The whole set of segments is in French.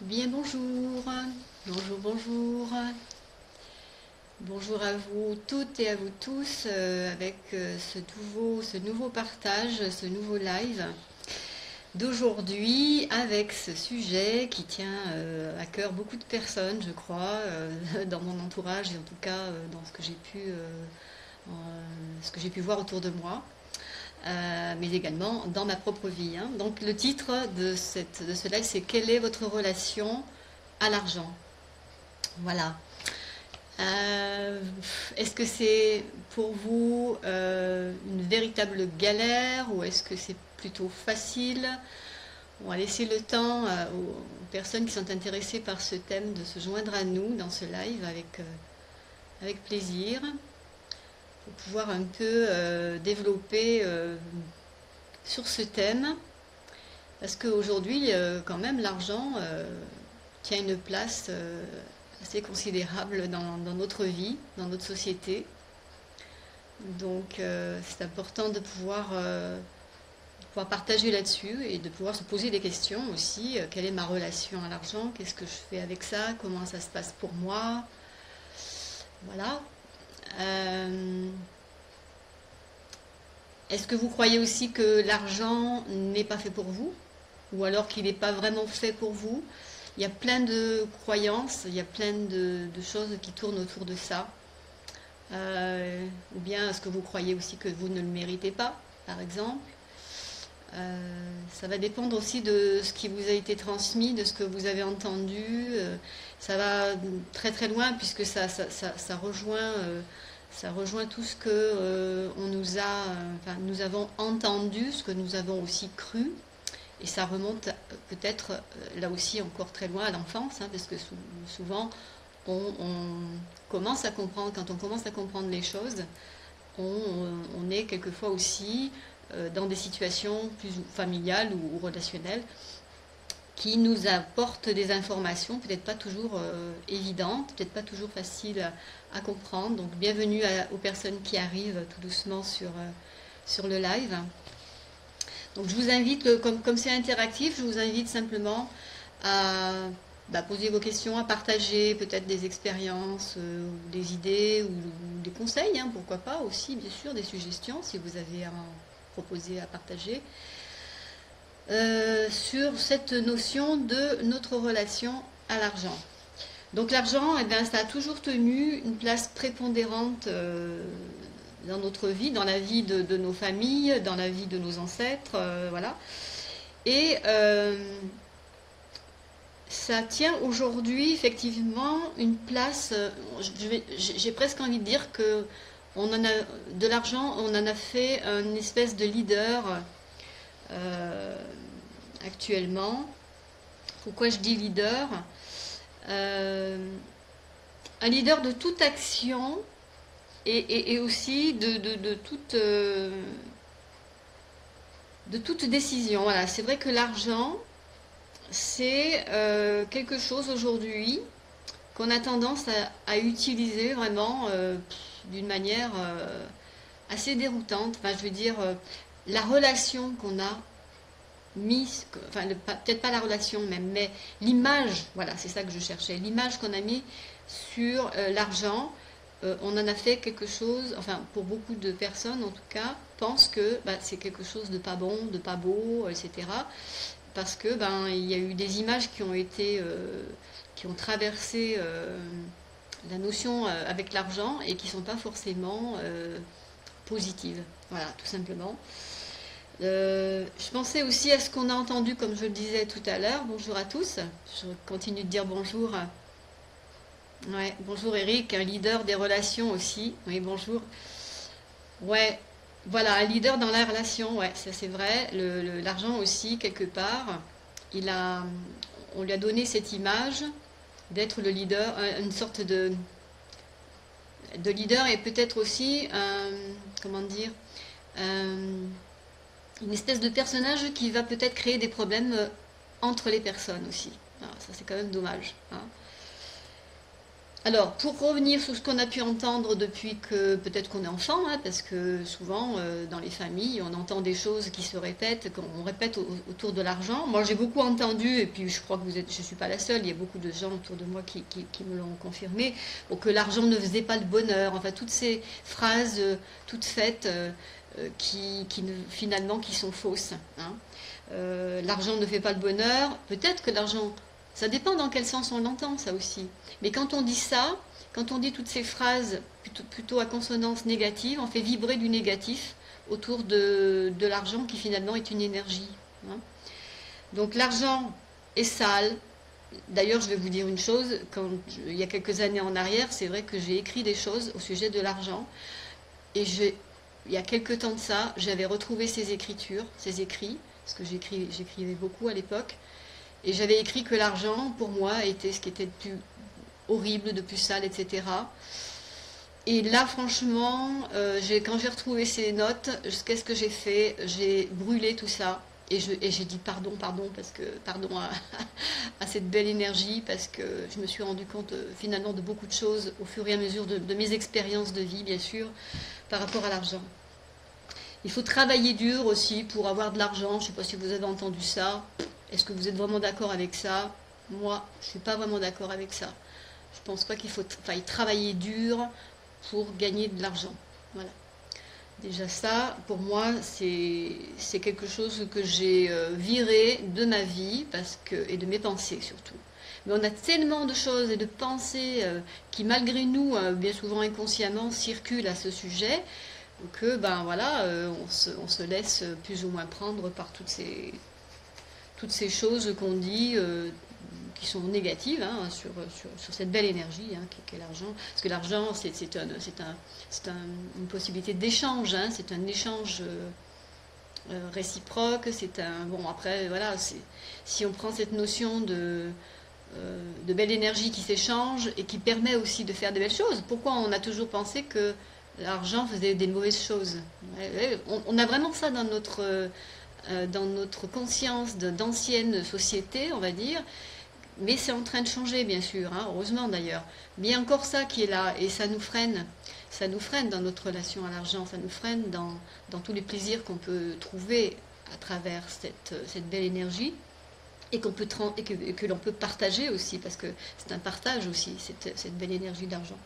Bien bonjour, bonjour. Bonjour à vous toutes et à vous tous avec ce nouveau partage, ce nouveau live d'aujourd'hui avec ce sujet qui tient à cœur beaucoup de personnes, je crois, dans mon entourage et en tout cas dans ce que j'ai pu voir autour de moi. Mais également dans ma propre vie. Donc le titre de ce live, c'est quelle est votre relation à l'argent? Voilà. Est-ce que c'est pour vous une véritable galère ou est-ce que c'est plutôt facile? On va laisser le temps aux personnes qui sont intéressées par ce thème de se joindre à nous dans ce live avec plaisir pour pouvoir un peu développer sur ce thème, parce qu'aujourd'hui, quand même, l'argent tient une place assez considérable dans notre vie, dans notre société. Donc, c'est important de pouvoir partager là-dessus et de pouvoir se poser des questions aussi. Quelle est ma relation à l'argent? Qu'est-ce que je fais avec ça? Comment ça se passe pour moi? Voilà. Est-ce que vous croyez aussi que l'argent n'est pas fait pour vous? Ou alors qu'il n'est pas vraiment fait pour vous? Il y a plein de croyances, il y a plein de choses qui tournent autour de ça. Ou bien est-ce que vous croyez aussi que vous ne le méritez pas, par exemple? Ça va dépendre aussi de ce qui vous a été transmis, de ce que vous avez entendu. Ça va très très loin puisque ça rejoint tout ce que nous avons entendu, ce que nous avons aussi cru. Et ça remonte peut-être là aussi encore très loin à l'enfance, parce que souvent on commence à comprendre, quand on commence à comprendre les choses, on est quelquefois aussi dans des situations plus familiales ou relationnelles qui nous apportent des informations, peut-être pas toujours évidentes, peut-être pas toujours faciles à comprendre. Donc bienvenue aux personnes qui arrivent tout doucement sur le live. Donc je vous invite, comme c'est interactif, je vous invite simplement à poser vos questions, à partager peut-être des expériences, des idées ou des conseils, pourquoi pas aussi, bien sûr, des suggestions si vous avez à proposer, à partager, sur cette notion de notre relation à l'argent. Donc l'argent, ça a toujours tenu une place prépondérante dans notre vie, dans la vie de nos familles, dans la vie de nos ancêtres, voilà. Et ça tient aujourd'hui effectivement une place, j'ai presque envie de dire que de l'argent, on en a fait une espèce de leader actuellement. Pourquoi je dis leader? Un leader de toute action et aussi de toute décision. Voilà, c'est vrai que l'argent, c'est quelque chose aujourd'hui qu'on a tendance à utiliser vraiment d'une manière assez déroutante. Enfin, je veux dire, la relation qu'on a mise, enfin, peut-être pas la relation même, mais l'image, voilà, c'est ça que je cherchais, l'image qu'on a mis sur l'argent. On en a fait quelque chose, enfin pour beaucoup de personnes en tout cas, pensent que c'est quelque chose de pas bon, de pas beau, etc. Parce que il y a eu des images qui ont traversé la notion avec l'argent et qui ne sont pas forcément positives. Voilà, tout simplement. Je pensais aussi à ce qu'on a entendu, comme je le disais tout à l'heure. Bonjour à tous. Je continue de dire bonjour. Ouais, bonjour Eric, un leader des relations aussi. Oui, bonjour. Ouais, voilà, un leader dans la relation, ouais, ça c'est vrai. L'argent aussi, quelque part, on lui a donné cette image d'être le leader, une sorte de leader et peut-être aussi, comment dire, une espèce de personnage qui va peut-être créer des problèmes entre les personnes aussi. Alors, ça c'est quand même dommage. Alors, pour revenir sur ce qu'on a pu entendre depuis que peut-être qu'on est enfant, hein, parce que souvent dans les familles, on entend des choses qui se répètent, qu'on répète autour de l'argent. Moi, j'ai beaucoup entendu, et puis je crois que je ne suis pas la seule, il y a beaucoup de gens autour de moi qui me l'ont confirmé, que l'argent ne faisait pas le bonheur. Enfin, toutes ces phrases toutes faites finalement qui sont fausses. Hein. L'argent ne fait pas le bonheur. Peut-être que l'argent, ça dépend dans quel sens on l'entend, ça aussi. Mais quand on dit ça, quand on dit toutes ces phrases plutôt à consonance négative, on fait vibrer du négatif autour de l'argent qui finalement est une énergie. Hein. Donc l'argent est sale. D'ailleurs, je vais vous dire une chose, il y a quelques années en arrière, c'est vrai que j'ai écrit des choses au sujet de l'argent. Et il y a quelques temps de ça, j'avais retrouvé ces écritures, ces écrits, parce que j'écrivais beaucoup à l'époque, et j'avais écrit que l'argent, pour moi, était ce qui était de plus horrible, de plus sale, etc. Et là, franchement, quand j'ai retrouvé ces notes, qu'est-ce que j'ai fait? J'ai brûlé tout ça. Et j'ai dit pardon, parce que pardon à cette belle énergie, parce que je me suis rendu compte finalement de beaucoup de choses au fur et à mesure de mes expériences de vie, bien sûr, par rapport à l'argent. Il faut travailler dur aussi pour avoir de l'argent. Je ne sais pas si vous avez entendu ça. Est-ce que vous êtes vraiment d'accord avec ça? Moi, je ne suis pas vraiment d'accord avec ça. Je ne pense pas qu'il faille travailler dur pour gagner de l'argent. Voilà. Déjà ça, pour moi, c'est quelque chose que j'ai viré de ma vie et de mes pensées surtout. Mais on a tellement de choses et de pensées qui, malgré nous, bien souvent inconsciemment, circulent à ce sujet, que ben voilà, on se laisse plus ou moins prendre par toutes ces choses qu'on dit qui sont négatives hein, sur cette belle énergie hein, qu'est l'argent. Parce que l'argent, c'est une possibilité d'échange, hein, c'est un échange réciproque. Bon, après, voilà, si on prend cette notion de belle énergie qui s'échange et qui permet aussi de faire de belles choses, pourquoi on a toujours pensé que l'argent faisait des mauvaises choses? On a vraiment ça dans notre conscience d'ancienne société, on va dire. Mais c'est en train de changer, bien sûr, hein, heureusement d'ailleurs. Mais il y a encore ça qui est là, et ça nous freine. Ça nous freine dans notre relation à l'argent, ça nous freine dans tous les plaisirs qu'on peut trouver à travers cette belle énergie, et que l'on peut partager aussi, parce que c'est un partage aussi, cette belle énergie d'argent.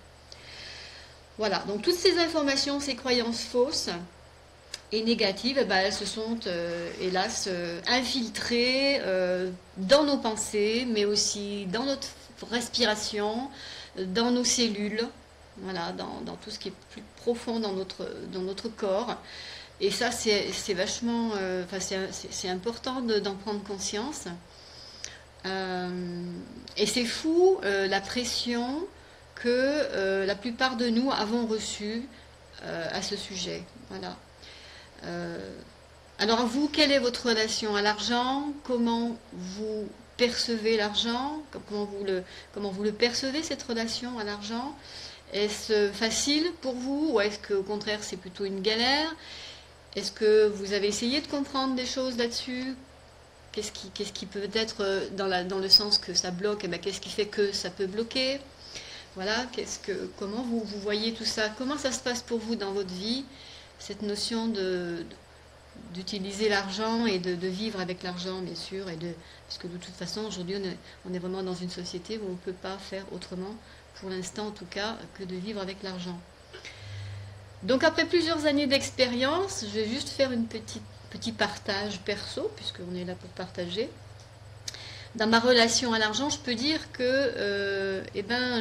Voilà, donc toutes ces informations, ces croyances fausses et négatives, eh ben, elles se sont hélas infiltrées dans nos pensées, mais aussi dans notre respiration, dans nos cellules, voilà, dans tout ce qui est plus profond dans notre corps. Et ça, c'est vachement, c'est important d'en prendre conscience. Et c'est fou la pression que la plupart de nous avons reçue à ce sujet. Voilà. Alors vous, quelle est votre relation à l'argent? Comment vous percevez l'argent? Comment vous le percevez, cette relation à l'argent? Est-ce facile pour vous ou est-ce qu'au contraire c'est plutôt une galère? Est-ce que vous avez essayé de comprendre des choses là-dessus? Qu'est-ce qui peut être dans le sens que ça bloque? Eh bien, qu'est-ce qui fait que ça peut bloquer? Voilà, comment vous voyez tout ça? Comment ça se passe pour vous dans votre vie? Cette notion d'utiliser l'argent et de vivre avec l'argent, bien sûr, parce que de toute façon, aujourd'hui, on est vraiment dans une société où on ne peut pas faire autrement, pour l'instant en tout cas, que de vivre avec l'argent. Donc après plusieurs années d'expérience, je vais juste faire un petit partage perso, puisqu'on est là pour partager. Dans ma relation à l'argent, je peux dire que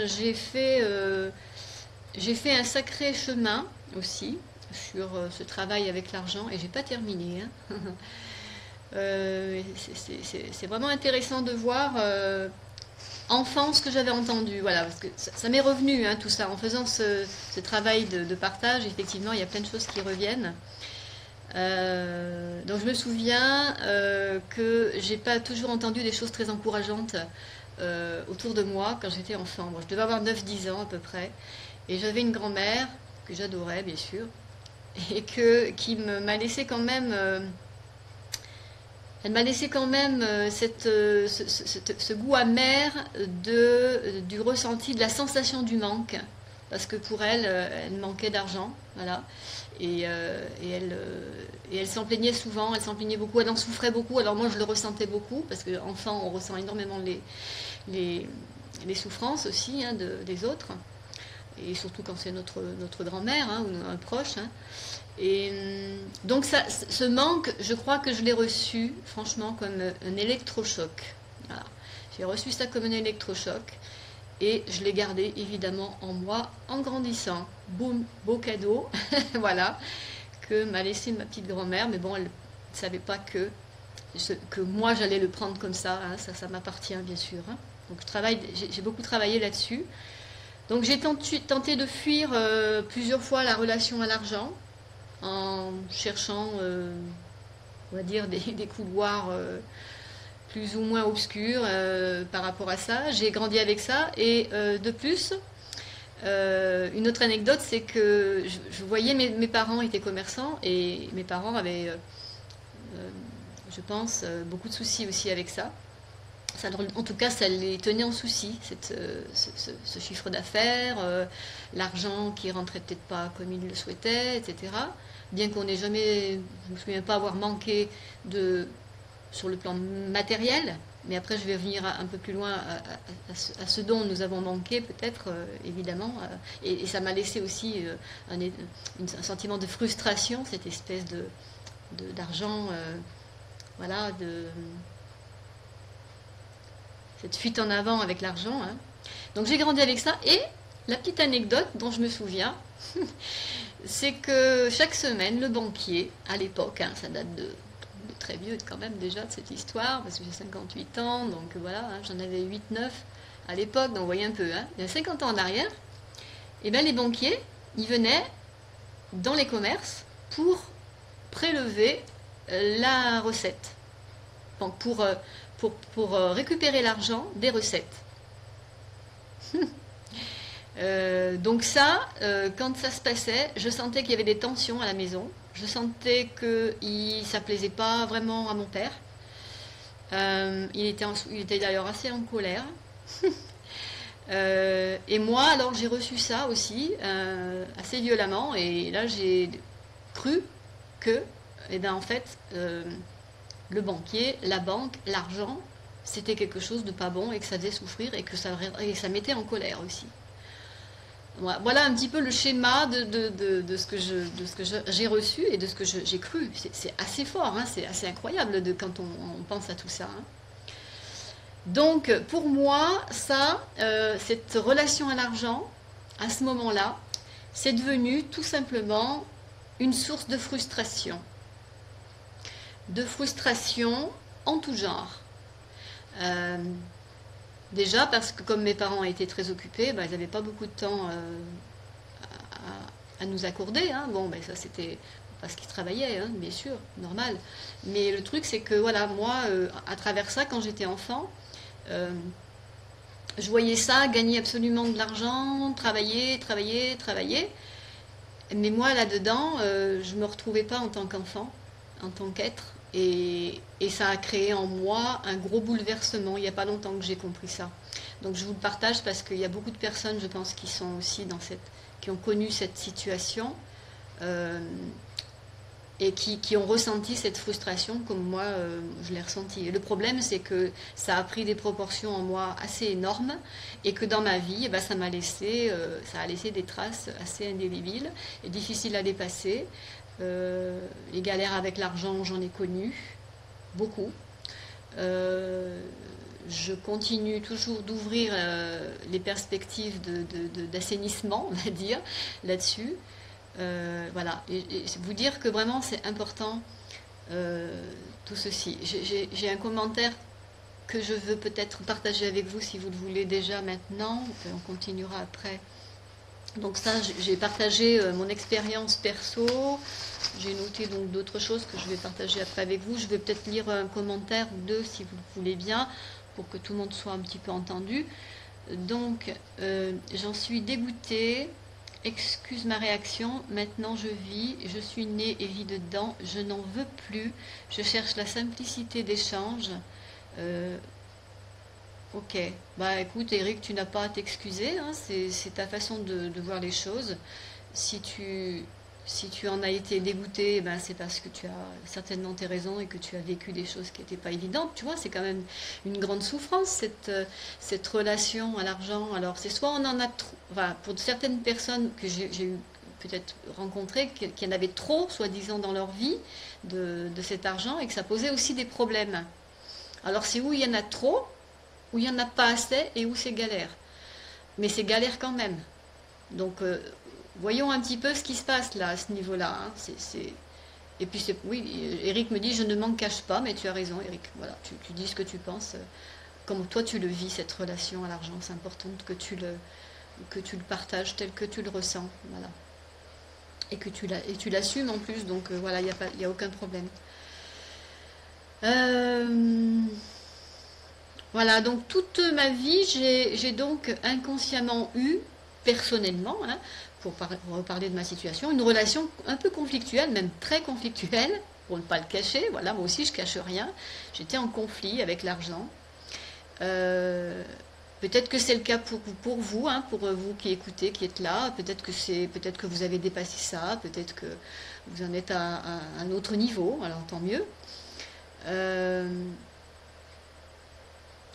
j'ai fait un sacré chemin aussi sur ce travail avec l'argent, et j'ai pas terminé. Hein. C'est vraiment intéressant de voir enfant ce que j'avais entendu, voilà, parce que ça m'est revenu hein, tout ça en faisant ce travail de partage. Effectivement, il y a plein de choses qui reviennent. Donc je me souviens que j'ai pas toujours entendu des choses très encourageantes autour de moi quand j'étais enfant. Moi, je devais avoir 9-10 ans à peu près, et j'avais une grand-mère que j'adorais bien sûr, et qui m'a laissé quand même elle m'a laissé quand même ce goût amer du ressenti, de la sensation du manque. Parce que pour elle, elle manquait d'argent, voilà. Et elle s'en plaignait souvent, elle s'en plaignait beaucoup, elle en souffrait beaucoup. Alors moi, je le ressentais beaucoup, parce qu'enfant, on ressent énormément les, les souffrances aussi hein, des autres. Et surtout quand c'est notre grand-mère hein, ou un proche. Hein. Et donc ça, ce manque, je crois que je l'ai reçu, franchement, comme un électrochoc. Voilà. J'ai reçu ça comme un électrochoc. Et je l'ai gardé évidemment en moi en grandissant. Boum, beau cadeau, voilà, que m'a laissé ma petite grand-mère. Mais bon, elle ne savait pas que moi j'allais le prendre comme ça. Hein, ça m'appartient bien sûr. Hein. Donc j'ai beaucoup travaillé là-dessus. Donc j'ai tenté de fuir plusieurs fois la relation à l'argent en cherchant, on va dire, des couloirs plus ou moins obscurs par rapport à ça. J'ai grandi avec ça et de plus, une autre anecdote, c'est que je voyais mes parents étaient commerçants et mes parents avaient, je pense, beaucoup de soucis aussi avec ça. En tout cas, ça les tenait en souci, ce chiffre d'affaires, l'argent qui rentrait peut-être pas comme ils le souhaitaient, etc. Bien qu'on n'ait jamais, je ne me souviens pas avoir manqué sur le plan matériel, mais après je vais revenir un peu plus loin à ce dont nous avons manqué peut-être, évidemment, et ça m'a laissé aussi un sentiment de frustration, cette espèce d'argent, voilà, cette fuite en avant avec l'argent. Hein. Donc j'ai grandi avec ça, et la petite anecdote dont je me souviens, c'est que chaque semaine, le banquier, à l'époque, hein, ça date de très vieux quand même déjà de cette histoire, parce que j'ai 58 ans, donc voilà, hein, j'en avais 8-9 à l'époque, donc vous voyez un peu, hein, il y a 50 ans en arrière, et bien les banquiers, ils venaient dans les commerces pour prélever la recette, donc pour récupérer l'argent des recettes. Donc ça, quand ça se passait, je sentais qu'il y avait des tensions à la maison. Je sentais que ça ne plaisait pas vraiment à mon père. Il était d'ailleurs assez en colère. Et moi, alors j'ai reçu ça aussi, assez violemment. Et là, j'ai cru que, eh ben, en fait, le banquier, la banque, l'argent, c'était quelque chose de pas bon et que ça faisait souffrir et que ça mettait en colère aussi. Voilà un petit peu le schéma de ce que j'ai reçu et de ce que j'ai cru. C'est assez fort, hein, c'est assez incroyable quand on pense à tout ça. Hein. Donc pour moi, cette relation à l'argent, à ce moment-là, c'est devenu tout simplement une source de frustration. De frustration en tout genre. Déjà parce que comme mes parents étaient très occupés, ils n'avaient pas beaucoup de temps à nous accorder. Hein. Bon, ça c'était parce qu'ils travaillaient, hein, bien sûr, normal. Mais le truc c'est que voilà, moi, à travers ça, quand j'étais enfant, je voyais ça gagner absolument de l'argent, travailler. Mais moi là-dedans, je ne me retrouvais pas en tant qu'enfant, en tant qu'être. Et ça a créé en moi un gros bouleversement. Il n'y a pas longtemps que j'ai compris ça. Donc je vous le partage parce qu'il y a beaucoup de personnes, je pense, qui sont aussi qui ont connu cette situation et qui ont ressenti cette frustration comme moi je l'ai ressenti. Et le problème, c'est que ça a pris des proportions en moi assez énormes et que dans ma vie, ça a laissé des traces assez indélébiles et difficiles à dépasser. Les galères avec l'argent, j'en ai connu beaucoup. Je continue toujours d'ouvrir les perspectives d'assainissement, on va dire, là-dessus. Voilà. Et vous dire que vraiment c'est important tout ceci. J'ai un commentaire que je veux peut-être partager avec vous si vous le voulez déjà maintenant. On continuera après. Donc ça, j'ai partagé mon expérience perso, j'ai noté donc d'autres choses que je vais partager après avec vous. Je vais peut-être lire un commentaire ou deux si vous le voulez bien, pour que tout le monde soit un petit peu entendu. Donc, j'en suis dégoûtée, Excuse ma réaction, maintenant je vis, je suis née et vis dedans, je n'en veux plus, je cherche la simplicité d'échange. Euh, ok, bah écoute Eric, tu n'as pas à t'excuser, hein, c'est ta façon de voir les choses. Si tu, si tu en as été dégoûté, ben c'est parce que tu as certainement tes raisons et que tu as vécu des choses qui n'étaient pas évidentes. Tu vois, c'est quand même une grande souffrance, cette relation à l'argent. Alors, c'est soit on en a trop, enfin, pour certaines personnes que j'ai eu peut-être rencontrées, qui en avaient trop, soi-disant, dans leur vie, de cet argent, et que ça posait aussi des problèmes. Alors, c'est où il y en a trop, où il n'y en a pas assez, et où c'est galère. Mais c'est galère quand même. Donc, voyons un petit peu ce qui se passe là, à ce niveau-là. Hein. Et puis, oui, Eric me dit, je ne m'en cache pas, mais tu as raison, Eric. Voilà, tu dis ce que tu penses. Comme toi, tu le vis, cette relation à l'argent. C'est important que tu le partages tel que tu le ressens. Voilà. Et que tu l'assumes en plus. Donc, voilà, il n'y a aucun problème. Voilà, donc toute ma vie, j'ai donc inconsciemment eu, personnellement, hein, pour reparler de ma situation, une relation un peu conflictuelle, même très conflictuelle, pour ne pas le cacher. Voilà, moi aussi je cache rien. J'étais en conflit avec l'argent. Euh, Peut-être que c'est le cas pour vous, hein, pour vous qui écoutez, qui êtes là. Peut-être que vous avez dépassé ça. Peut-être que vous en êtes à un autre niveau. Alors tant mieux.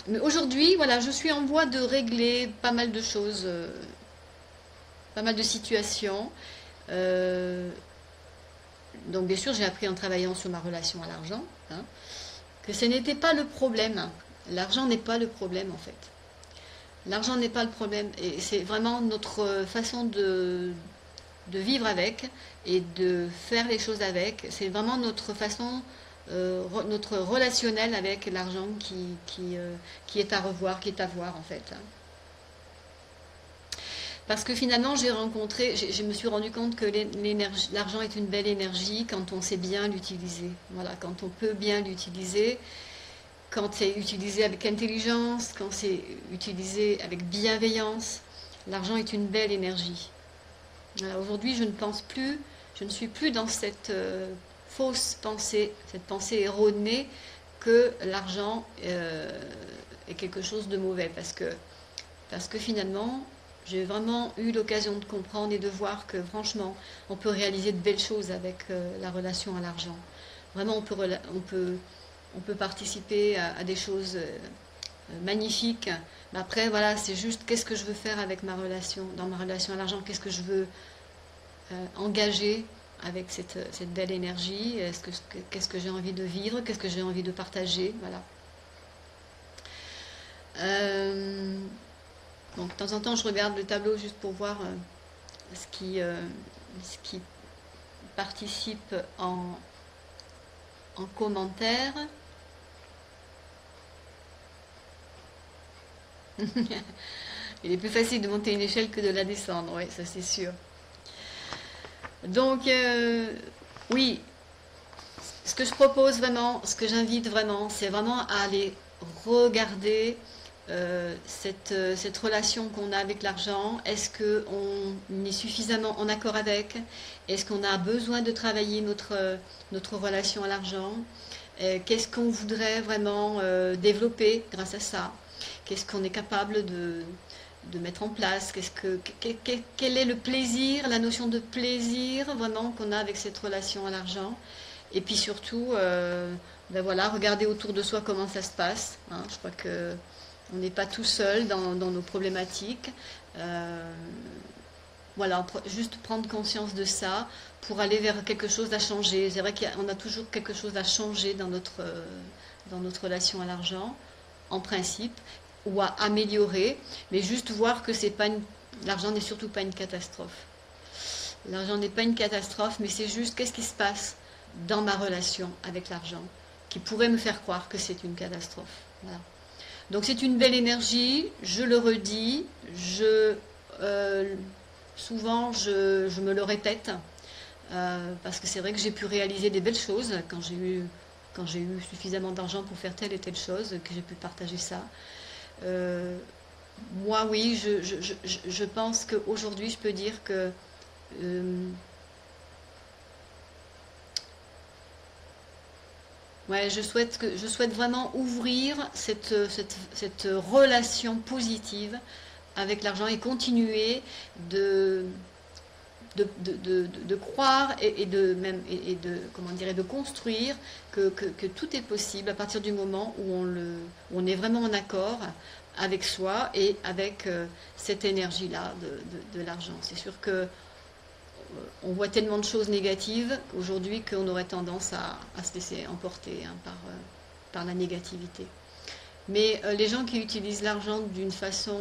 Mais aujourd'hui, voilà, je suis en voie de régler pas mal de choses, pas mal de situations. Euh, donc bien sûr, j'ai appris en travaillant sur ma relation à l'argent, hein, que ce n'était pas le problème. L'argent n'est pas le problème en fait. L'argent n'est pas le problème. Et c'est vraiment notre façon de vivre avec et de faire les choses avec. C'est vraiment notre façon, notre relationnel avec l'argent qui est à revoir, qui est à voir en fait. Parce que finalement, je me suis rendu compte que l'argent est une belle énergie quand on sait bien l'utiliser. Voilà, quand on peut bien l'utiliser, quand c'est utilisé avec intelligence, quand c'est utilisé avec bienveillance, l'argent est une belle énergie. Voilà, aujourd'hui, je ne suis plus dans cette fausse pensée, cette pensée erronée que l'argent est quelque chose de mauvais. Parce que finalement, j'ai vraiment eu l'occasion de comprendre et de voir que franchement, on peut réaliser de belles choses avec la relation à l'argent. Vraiment, on peut participer à des choses magnifiques. Mais après, voilà, c'est juste qu'est-ce que je veux faire avec ma relation, dans ma relation à l'argent, qu'est-ce que je veux engager avec cette belle énergie, qu'est-ce que j'ai envie de vivre, qu'est-ce que j'ai envie de partager, voilà. Donc de temps en temps, je regarde le tableau juste pour voir ce qui participe en commentaire. Il est plus facile de monter une échelle que de la descendre, oui, ça c'est sûr. Donc, oui, ce que je propose vraiment, ce que j'invite vraiment, c'est vraiment à aller regarder cette relation qu'on a avec l'argent. Est-ce qu'on est suffisamment en accord avec? Est-ce qu'on a besoin de travailler notre relation à l'argent? Qu'est-ce qu'on voudrait vraiment développer grâce à ça? Qu'est-ce qu'on est capable de mettre en place? Quel est le plaisir, la notion de plaisir vraiment qu'on a avec cette relation à l'argent? Et puis surtout, ben voilà, regarder autour de soi comment ça se passe. Hein. Je crois que on n'est pas tout seul dans nos problématiques. Voilà, juste prendre conscience de ça pour aller vers quelque chose à changer. C'est vrai qu'on a toujours quelque chose à changer dans notre relation à l'argent, en principe, ou à améliorer, mais juste voir que l'argent n'est surtout pas une catastrophe. L'argent n'est pas une catastrophe, mais c'est juste qu'est-ce qui se passe dans ma relation avec l'argent qui pourrait me faire croire que c'est une catastrophe. Voilà. Donc c'est une belle énergie, je le redis, souvent je me le répète, parce que c'est vrai que j'ai pu réaliser des belles choses quand j'ai eu suffisamment d'argent pour faire telle et telle chose, que j'ai pu partager ça. Moi, oui, je pense qu'aujourd'hui, je peux dire que ouais, je souhaite vraiment ouvrir cette relation positive avec l'argent et continuer de, de croire et de, comment dire, de construire que tout est possible à partir du moment où on est vraiment en accord avec soi et avec cette énergie-là de l'argent. C'est sûr que on voit tellement de choses négatives aujourd'hui qu'on aurait tendance à se laisser emporter hein, par la négativité. Mais les gens qui utilisent l'argent d'une façon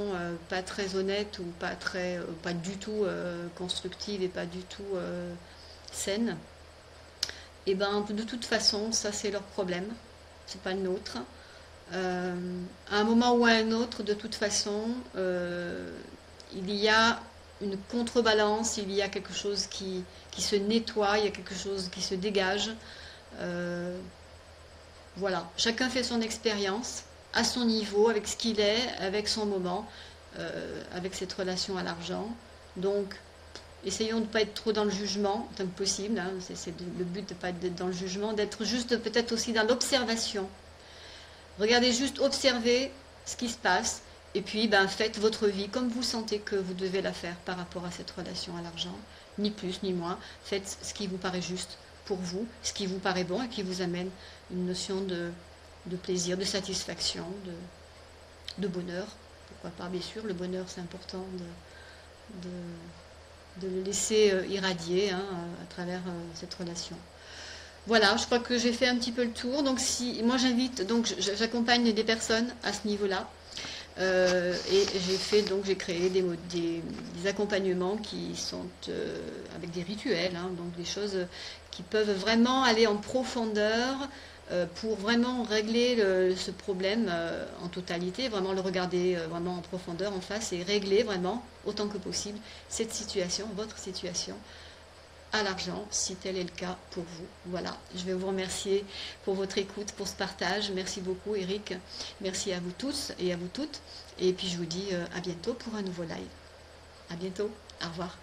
pas très honnête ou pas du tout constructive et pas du tout saine, et ben de toute façon, ça c'est leur problème, c'est pas le nôtre. À un moment ou à un autre, de toute façon, il y a une contrebalance, il y a quelque chose qui se nettoie, il y a quelque chose qui se dégage. Euh, voilà, chacun fait son expérience à son niveau, avec ce qu'il est, avec son moment, avec cette relation à l'argent. Donc, essayons de ne pas être trop dans le jugement, tant que possible. Hein. C'est le but de ne pas être dans le jugement, d'être juste peut-être aussi dans l'observation. Regardez juste, observez ce qui se passe, et puis ben, faites votre vie comme vous sentez que vous devez la faire par rapport à cette relation à l'argent. Ni plus ni moins. Faites ce qui vous paraît juste pour vous, ce qui vous paraît bon et qui vous amène une notion de plaisir, de satisfaction, de bonheur. Pourquoi pas, bien sûr, le bonheur c'est important de le laisser irradier hein, à travers cette relation. Voilà, je crois que j'ai fait un petit peu le tour. Donc si moi j'invite, donc j'accompagne des personnes à ce niveau-là. Et j'ai créé des accompagnements qui sont avec des rituels, hein, donc des choses qui peuvent vraiment aller en profondeur pour vraiment régler ce problème en totalité, vraiment le regarder vraiment en profondeur, en face et régler vraiment autant que possible cette situation, votre situation à l'argent, si tel est le cas pour vous. Voilà, je vais vous remercier pour votre écoute, pour ce partage. Merci beaucoup Eric, merci à vous tous et à vous toutes. Et puis je vous dis à bientôt pour un nouveau live. À bientôt, au revoir.